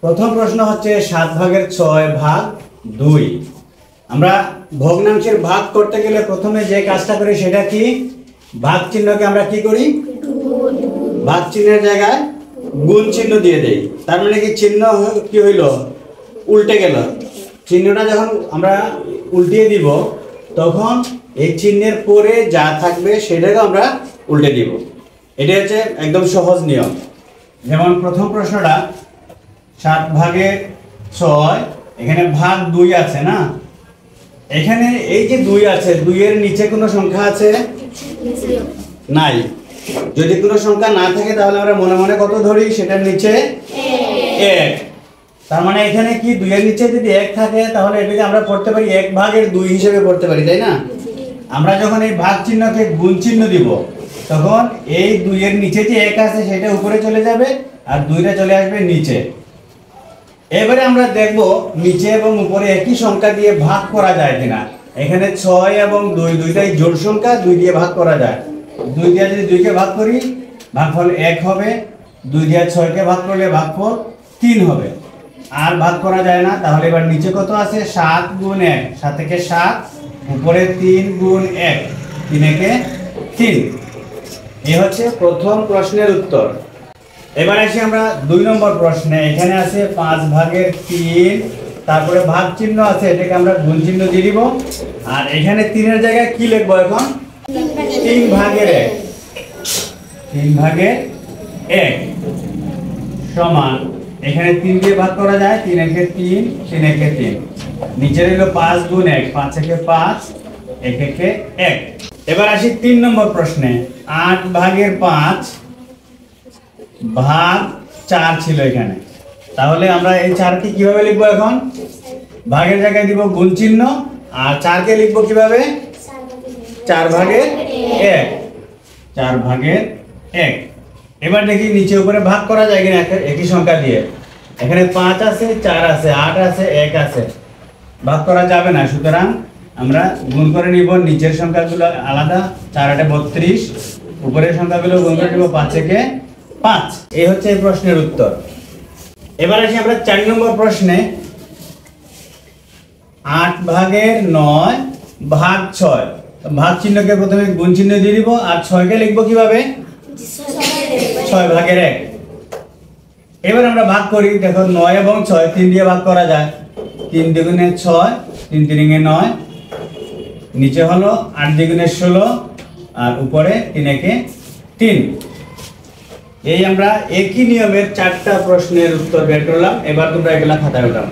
প্রথম প্রশ্ন হচ্ছে 7/6 আমরা ভগ্নাংশের ভাগ করতে গেলে প্রথমে যে কাজটা করি সেটা কি, ভাগ চিহ্নকে আমরা কি করি, ভাগ চিহ্নের জায়গায় গুণ চিহ্ন দিয়ে দেই। তার মানে কি চিহ্ন কি হইল, উল্টে গেল। চিহ্নটা যখন আমরা উল্টিয়ে দিব তখন এই চিহ্নের পরে যা থাকবে সেটাকে আমরা উল্টে দিব। এটা হচ্ছে একদম সহজ নিয়ম। যেমন প্রথম প্রশ্নটা 7/6, এখানে ভাগ 2 আছে না, এখানে এই যে 2 আছে, 2 এর নিচে কোনো সংখ্যা আছে নাই। যদি কোনো সংখ্যা না থাকে তাহলে আমরা মনে মনে কত ধরি, সেটার নিচে 1। তার মানে এখানে কি 2 এর নিচে যদি 1 থাকে তাহলে এটাকে আমরা পড়তে পারি 1/2 হিসেবে পড়তে পারি, তাই না? আমরা যখন এই ভাগ চিহ্নকে গুণ চিহ্ন দিব তখন এই 2 এর নিচে যে 1 আছে সেটা উপরে চলে যাবে আর 2টা চলে আসবে নিচে। এবারে আমরা দেখব নিচে এবং উপরে একই সংখ্যা দিয়ে ভাগ করা যায় কিনা। এখানে 6 এবং 2 দুইটাই জোড় সংখ্যা, 2 দিয়ে ভাগ করা যায়। 2 দিয়ে যদি 2 কে ভাগ করি ভাগফল 1 হবে, 2 দিয়ে 6 কে ভাগ করলে ভাগফল 3 হবে। আর ভাগ করা যায় না, তাহলে এবার নিচে কত আছে, 7 গুণ 1, 7 থেকে 7, উপরে 3 গুণ 1, 3 একে 3। এই হচ্ছে প্রথম প্রশ্নের উত্তর। এবার আসি আমরা 2 নম্বর প্রশ্নে। এখানে আছে 5/3, তারপরে ভাগ চিহ্ন আছে, এটাকে আমরা গুণ চিহ্ন দিয়ে দিব। আর এখানে 3 এর জায়গায় কি লিখবো এখন, 3/1। 3/1 সমান, এখানে 3 দিয়ে ভাগ করা যায়, 3 একে 3, 3 একে 3। নিচে হলো 5 গুণ 1, 5 একে 5, 1 একে 1। এবার আসি 3 নম্বর প্রশ্নে। 8/5 ভাগ 4 ছিল এখানে, তাহলে আমরা এই 4 কে কিভাবে লিখবো, এখন ভাগের জায়গায় দিব গুণ চিহ্ন, আর 4 কে লিখবো কিভাবে, 4/1। 4/1। এবার দেখি নিচে উপরে ভাগ করা যায় কিনা একই সংখ্যা দিয়ে। এখানে 5 আছে, 4 আছে, 8 আছে, 1 আছে, ভাগ করা যাবে না। সুতরাং আমরা গুণ করে নিব, নিচের সংখ্যাগুলো আলাদা, 4 8 32, উপরের সংখ্যাগুলো গুণ করে নিব, 5 একে 5। এই হচ্ছে এই প্রশ্নের উত্তর। এবার আসি আমরা 4 নম্বর প্রশ্নে। 8/9 ভাগ 6, ভাগ চিহ্নকে প্রথমে গুণ চিহ্ন দিয়ে দিব, আর 6 কে লিখবো কিভাবে, 6/1। এবার আমরা ভাগ করি, দেখো 9 এবং 6 3 দিয়ে ভাগ করা যায়। 3 দুগুণে 6, 3 3 9, নিচে হলো 8 দুগুণে 16, আর উপরে 3 একে 3। এই আমরা একই নিয়মের 4টা প্রশ্নের উত্তর বের করলাম। এবার তোমরা এগুলা খাতায় উঠাও।